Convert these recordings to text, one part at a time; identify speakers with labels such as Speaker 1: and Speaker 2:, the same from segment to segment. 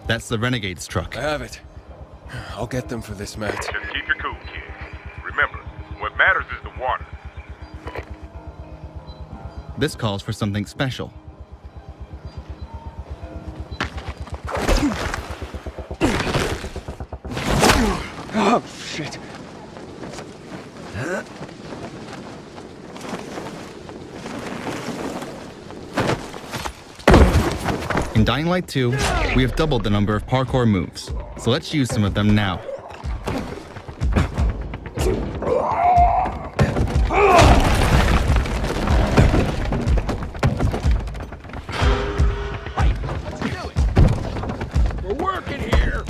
Speaker 1: That's the Renegade's truck.
Speaker 2: I have it. I'll get them for this, Matt.
Speaker 3: Just keep your cool, kid. Remember, what matters is the water.
Speaker 1: This calls for something special.
Speaker 2: Oh, shit.
Speaker 1: In Dying Light 2, we have doubled the number of parkour moves, so let's use some of them now.
Speaker 2: We're working here!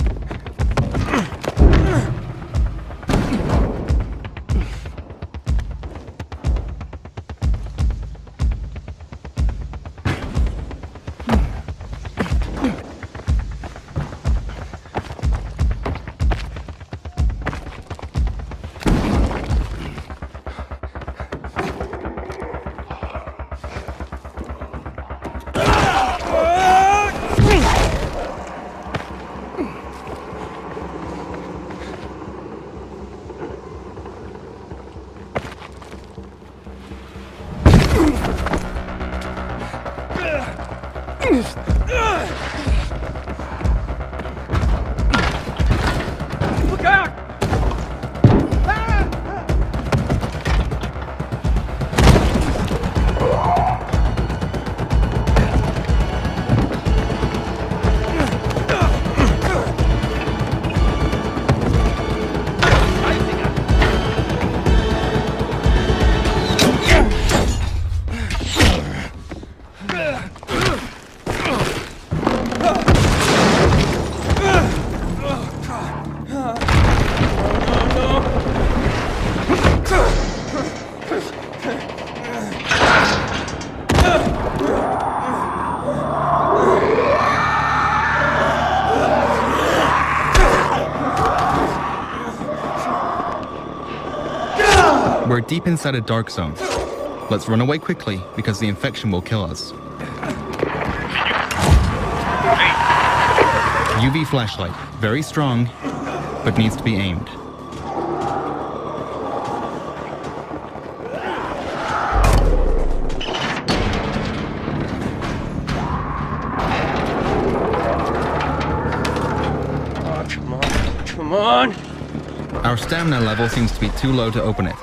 Speaker 2: Look out!
Speaker 1: We're deep inside a dark zone. Let's run away quickly because the infection will kill us. UV flashlight, very strong, but needs to be aimed.
Speaker 2: Oh, come on. Come on!
Speaker 1: Our stamina level seems to be too low to open it.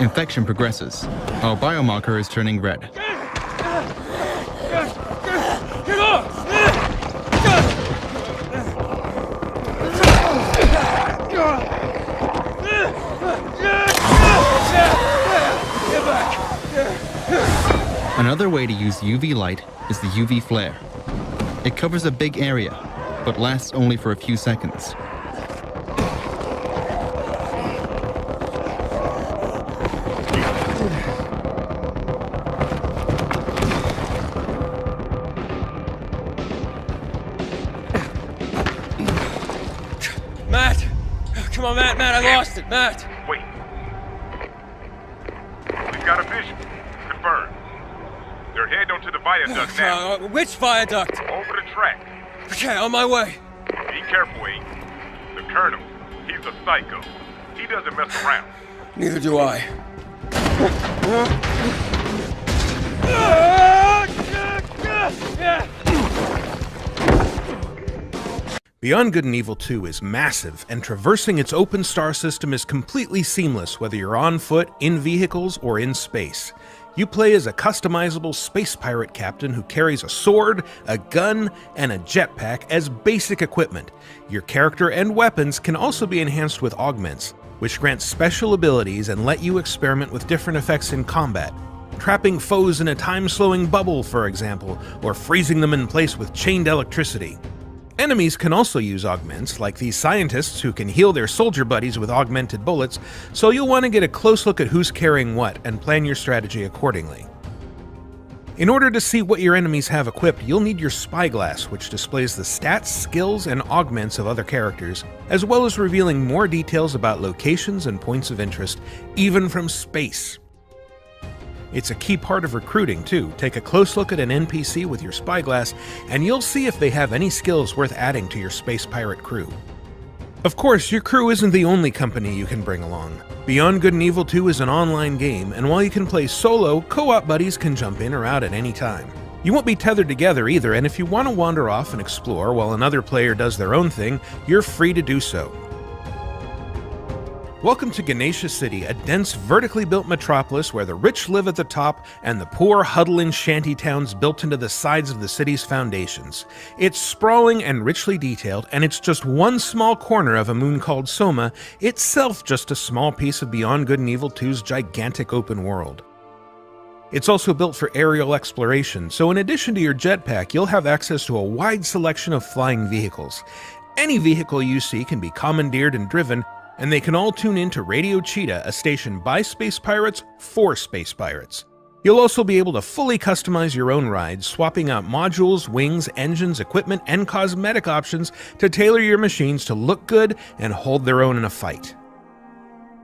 Speaker 1: Infection progresses. Our biomarker is turning red.
Speaker 2: Get off! Get back!
Speaker 1: Another way to use UV light is the UV flare. It covers a big area, but lasts only for a few seconds.
Speaker 2: Matt! Come on, Matt, I lost it, Matt!
Speaker 3: Wait. We've got a vision. Confirmed. They're heading onto the viaduct now.
Speaker 2: Which viaduct?
Speaker 3: Over the track.
Speaker 2: Okay, on my way.
Speaker 3: Be careful, Abe. The Colonel, he's a psycho. He doesn't mess around.
Speaker 2: Neither do I.
Speaker 4: Beyond Good and Evil 2 is massive, and traversing its open star system is completely seamless whether you're on foot, in vehicles, or in space. You play as a customizable space pirate captain who carries a sword, a gun, and a jetpack as basic equipment. Your character and weapons can also be enhanced with augments, which grant special abilities and let you experiment with different effects in combat. Trapping foes in a time-slowing bubble, for example, or freezing them in place with chained electricity. Enemies can also use augments, like these scientists who can heal their soldier buddies with augmented bullets, so you'll want to get a close look at who's carrying what and plan your strategy accordingly. In order to see what your enemies have equipped, you'll need your spyglass, which displays the stats, skills, and augments of other characters, as well as revealing more details about locations and points of interest, even from space. It's a key part of recruiting, too. Take a close look at an NPC with your spyglass, and you'll see if they have any skills worth adding to your space pirate crew. Of course, your crew isn't the only company you can bring along. Beyond Good and Evil 2 is an online game, and while you can play solo, co-op buddies can jump in or out at any time. You won't be tethered together either, and if you want to wander off and explore while another player does their own thing, you're free to do so. Welcome to Ganesha City, a dense, vertically built metropolis where the rich live at the top and the poor huddle in shanty towns built into the sides of the city's foundations. It's sprawling and richly detailed, and it's just one small corner of a moon called Soma, itself just a small piece of Beyond Good and Evil 2's gigantic open world. It's also built for aerial exploration, so in addition to your jetpack, you'll have access to a wide selection of flying vehicles. Any vehicle you see can be commandeered and driven, and they can all tune in to Radio Cheetah, a station by space pirates for space pirates. You'll also be able to fully customize your own rides, swapping out modules, wings, engines, equipment, and cosmetic options to tailor your machines to look good and hold their own in a fight.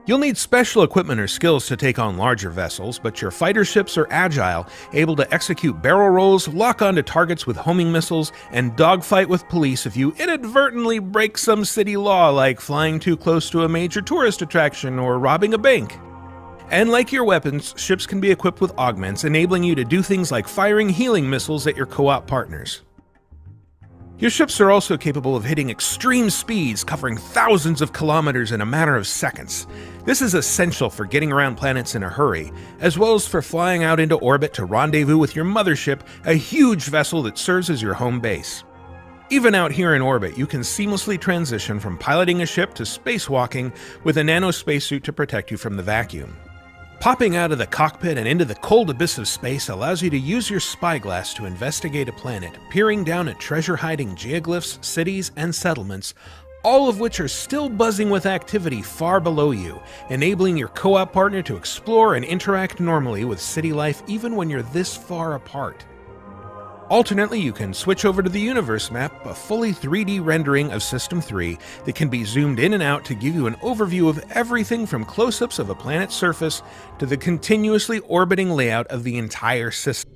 Speaker 4: You'll need special equipment or skills to take on larger vessels, but your fighter ships are agile, able to execute barrel rolls, lock onto targets with homing missiles, and dogfight with police if you inadvertently break some city law like flying too close to a major tourist attraction or robbing a bank. And like your weapons, ships can be equipped with augments, enabling you to do things like firing healing missiles at your co-op partners. Your ships are also capable of hitting extreme speeds, covering thousands of kilometers in a matter of seconds. This is essential for getting around planets in a hurry, as well as for flying out into orbit to rendezvous with your mothership, a huge vessel that serves as your home base. Even out here in orbit, you can seamlessly transition from piloting a ship to spacewalking with a nano spacesuit to protect you from the vacuum. Popping out of the cockpit and into the cold abyss of space allows you to use your spyglass to investigate a planet, peering down at treasure-hiding geoglyphs, cities, and settlements, all of which are still buzzing with activity far below you, enabling your co-op partner to explore and interact normally with city life even when you're this far apart. Alternately, you can switch over to the Universe map, a fully 3D rendering of System 3 that can be zoomed in and out to give you an overview of everything from close-ups of a planet's surface to the continuously orbiting layout of the entire system.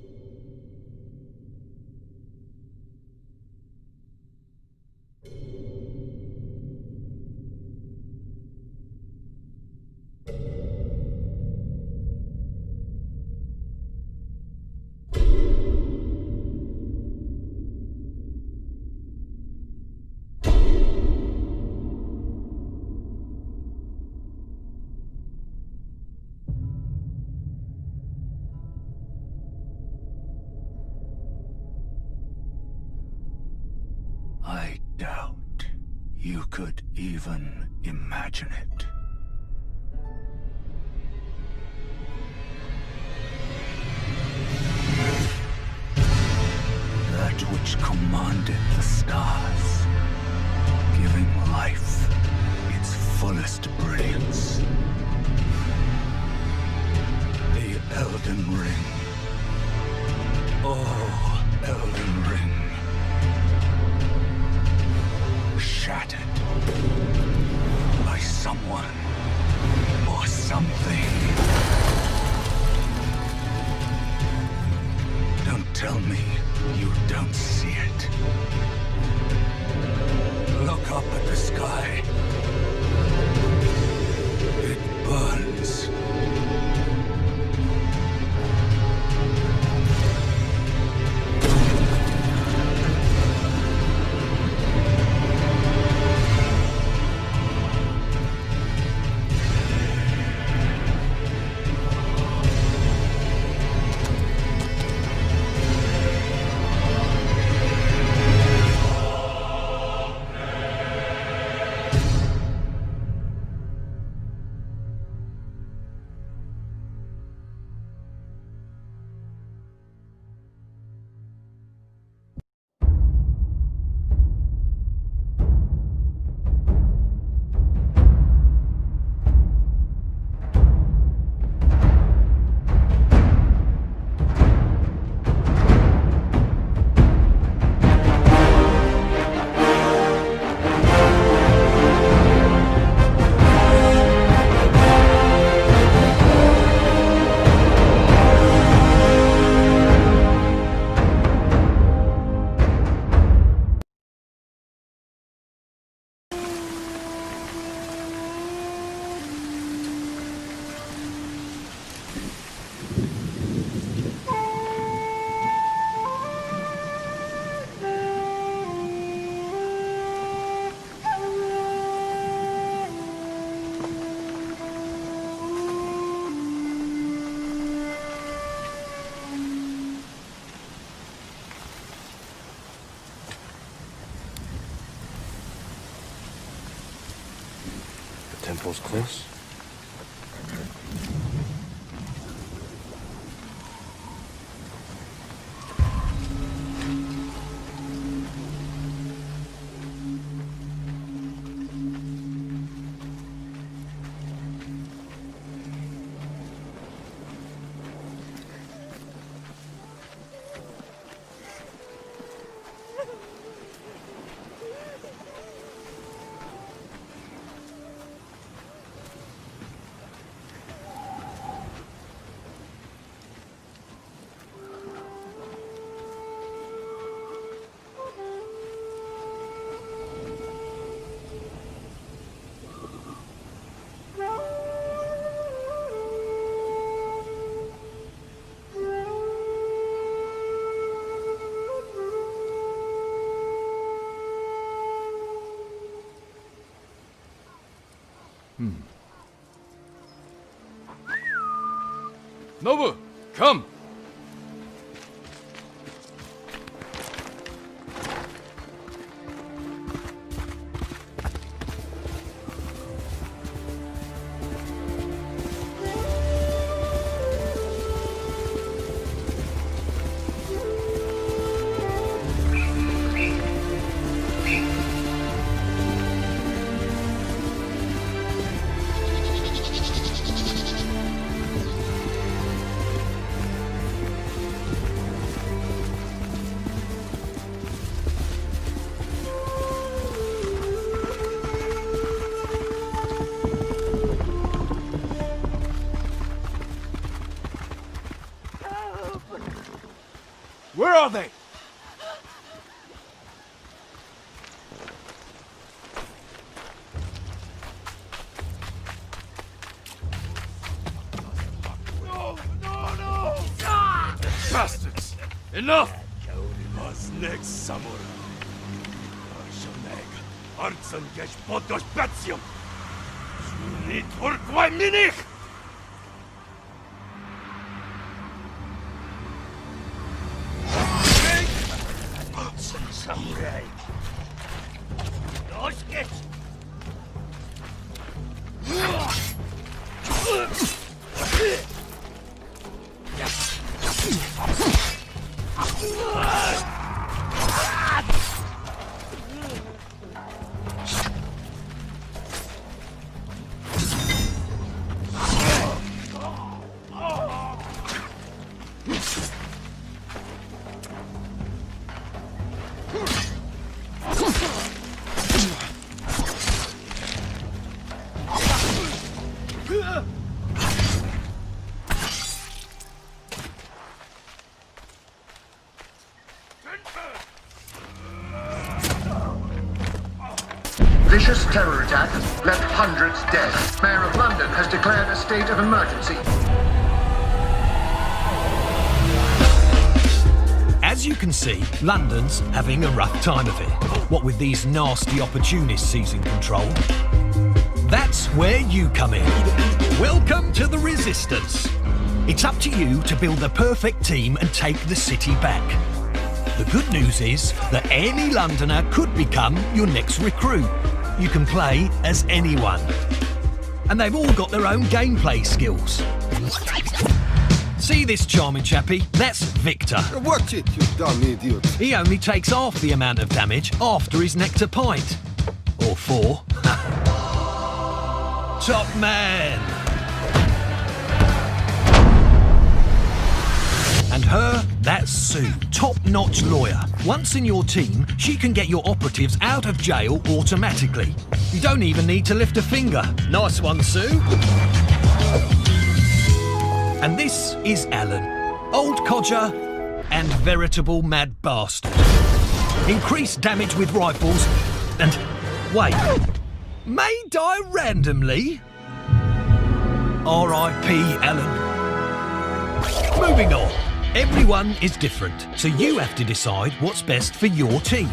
Speaker 5: I doubt you could even imagine it. That which commanded the stars, giving life its fullest brilliance. The Elden Ring. Oh, Elden Ring. Shattered by someone or something. Don't tell me you don't see it. Look up at the sky. It burns.
Speaker 6: temple's close.
Speaker 7: Nobu, come!
Speaker 6: Where are they?
Speaker 7: Bastards! Enough!
Speaker 6: Next samurai. Artsen gesh podos betium. Sunit urquai minich! Samurai. Los geht's.
Speaker 8: Vicious terror attack left hundreds dead. Mayor of London has declared a state of emergency.
Speaker 9: As you can see, London's having a rough time of it. What with these nasty opportunists seizing control. That's where you come in. Welcome to the Resistance. It's up to you to build the perfect team and take the city back. The good news is that any Londoner could become your next recruit. You can play as anyone. And they've all got their own gameplay skills. See this charming chappie? That's Victor.
Speaker 10: Watch it, you dumb idiot.
Speaker 9: He only takes half the amount of damage after his nectar pint. Or 4. Top man! And her, that's Sue, top-notch lawyer. Once in your team, she can get your operatives out of jail automatically. You don't even need to lift a finger. Nice one, Sue. And this is Alan, old codger and veritable mad bastard. Increased damage with rifles and... wait, may die randomly? R.I.P. Alan. Moving on. Everyone is different, so you have to decide what's best for your team.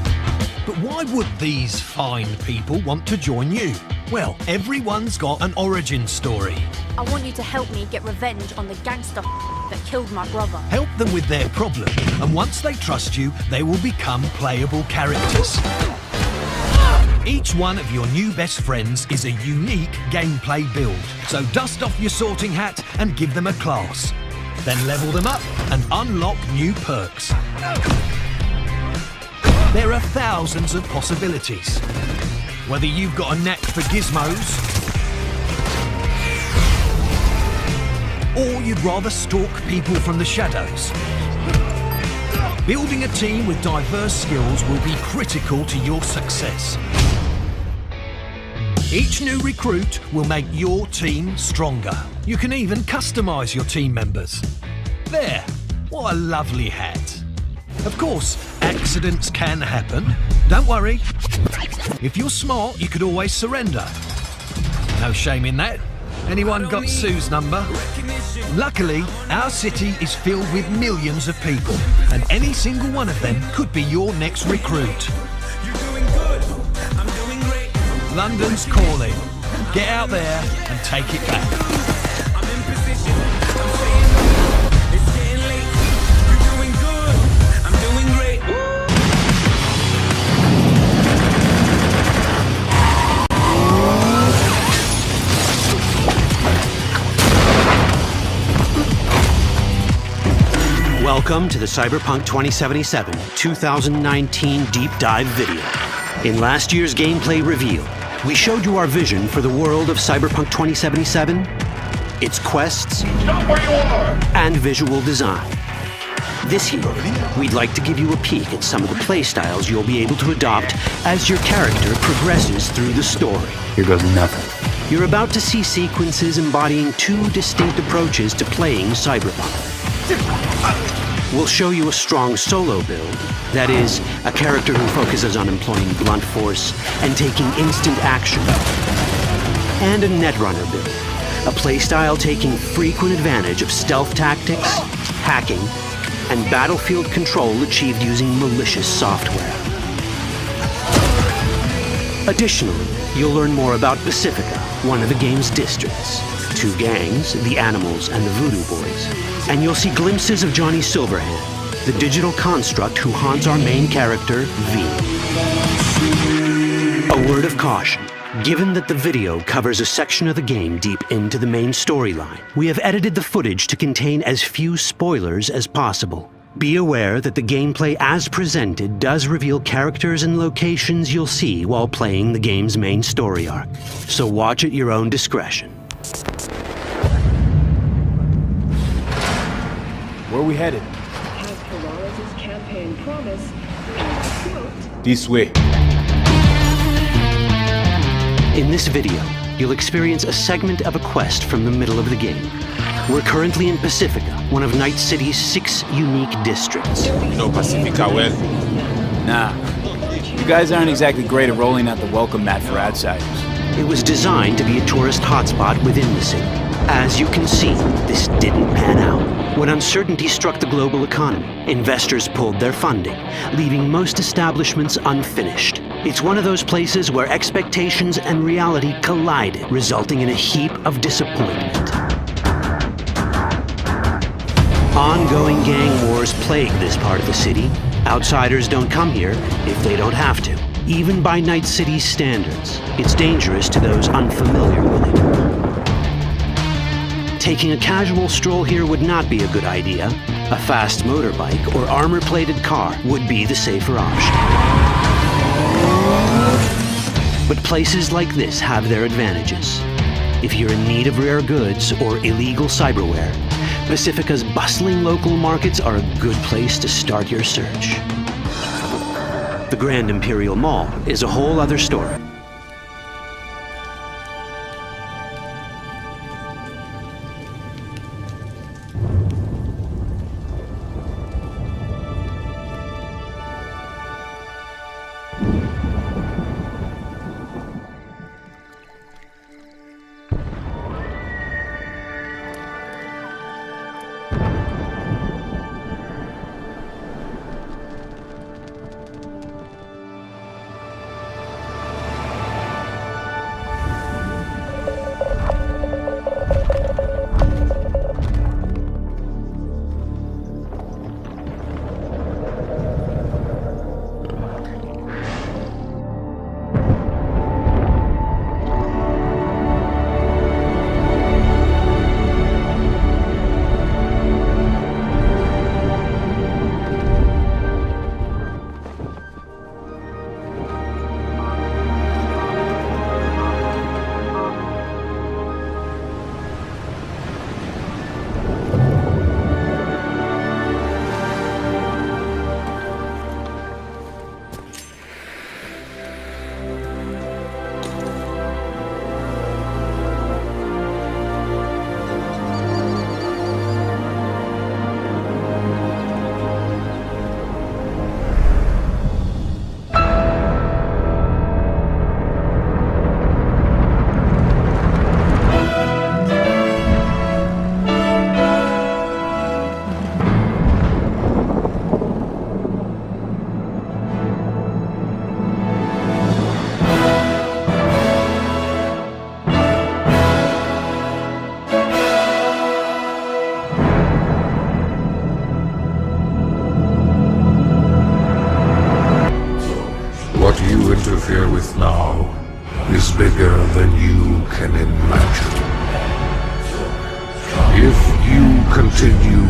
Speaker 9: But why would these fine people want to join you? Well, everyone's got an origin story.
Speaker 11: I want you to help me get revenge on the gangster that killed my brother.
Speaker 9: Help them with their problem, and once they trust you, they will become playable characters. Each one of your new best friends is a unique gameplay build, so dust off your sorting hat and give them a class. Then level them up and unlock new perks. There are thousands of possibilities. Whether you've got a knack for gizmos, or you'd rather stalk people from the shadows, building a team with diverse skills will be critical to your success. Each new recruit will make your team stronger. You can even customise your team members. There, what a lovely hat. Of course, accidents can happen. Don't worry. If you're smart, you could always surrender. No shame in that. Anyone got Sue's number? Luckily, our city is filled with millions of people, and any single one of them could be your next recruit. London's calling. Get out there and take it back.
Speaker 12: Welcome to the Cyberpunk 2077 2019 Deep Dive video. In last year's gameplay reveal, we showed you our vision for the world of Cyberpunk 2077, its quests, and visual design. This year, we'd like to give you a peek at some of the playstyles you'll be able to adopt as your character progresses through the story.
Speaker 5: Here goes nothing.
Speaker 12: You're about to see sequences embodying two distinct approaches to playing Cyberpunk. We'll show you a strong solo build, that is, a character who focuses on employing blunt force and taking instant action, and a netrunner build, a playstyle taking frequent advantage of stealth tactics, hacking, and battlefield control achieved using malicious software. Additionally, you'll learn more about Pacifica, one of the game's districts, two gangs, the Animals and the Voodoo Boys, and you'll see glimpses of Johnny Silverhand, the digital construct who haunts our main character, V. A word of caution. Given that the video covers a section of the game deep into the main storyline, we have edited the footage to contain as few spoilers as possible. Be aware that the gameplay as presented does reveal characters and locations you'll see while playing the game's main story arc, so watch at your own discretion.
Speaker 5: Where are we headed?
Speaker 13: As Peralez's campaign promise, quote,
Speaker 5: This way.
Speaker 12: In this video, you'll experience a segment of a quest from the middle of the game. We're currently in Pacifica, one of Night City's 6 unique districts.
Speaker 5: No Pacifica well. Nah. You guys aren't exactly great at rolling out the welcome mat for outsiders.
Speaker 12: It was designed to be a tourist hotspot within the city. As you can see, this didn't pan out. When uncertainty struck the global economy, investors pulled their funding, leaving most establishments unfinished. It's one of those places where expectations and reality collided, resulting in a heap of disappointment. Ongoing gang wars plague this part of the city. Outsiders don't come here if they don't have to. Even by Night City's standards, it's dangerous to those unfamiliar with it. Taking a casual stroll here would not be a good idea. A fast motorbike or armor-plated car would be the safer option. But places like this have their advantages. If you're in need of rare goods or illegal cyberware, Pacifica's bustling local markets are a good place to start your search. The Grand Imperial Mall is a whole other story.
Speaker 6: interfere with now is bigger than you can imagine. If you continue,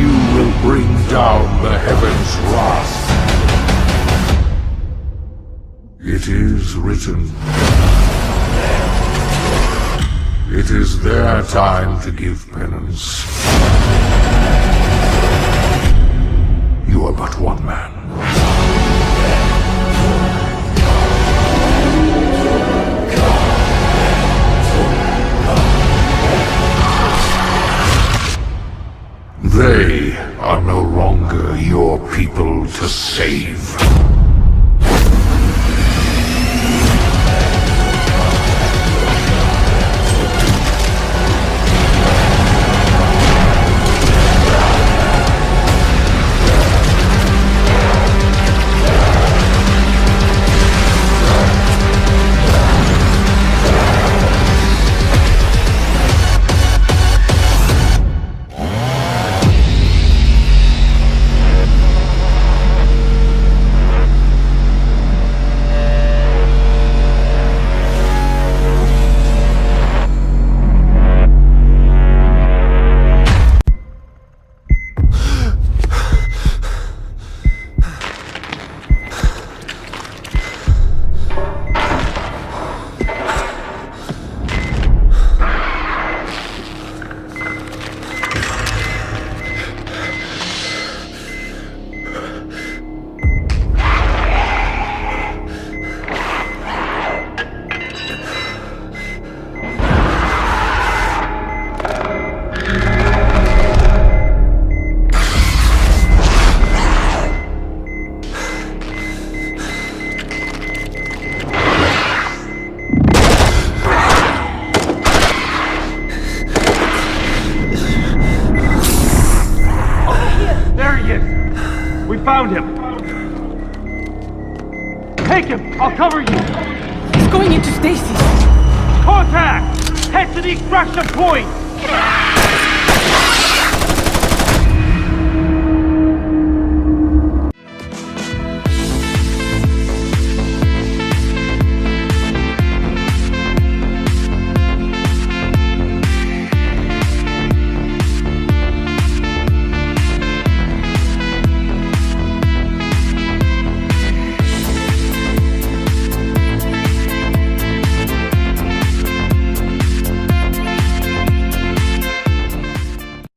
Speaker 6: you will bring down the heavens' wrath. It is written. It is their time to give penance. You are but one man. They are no longer your people to save.
Speaker 14: Found him! Take him! I'll cover you!
Speaker 15: He's going into stasis!
Speaker 14: Contact! Head to the extraction point!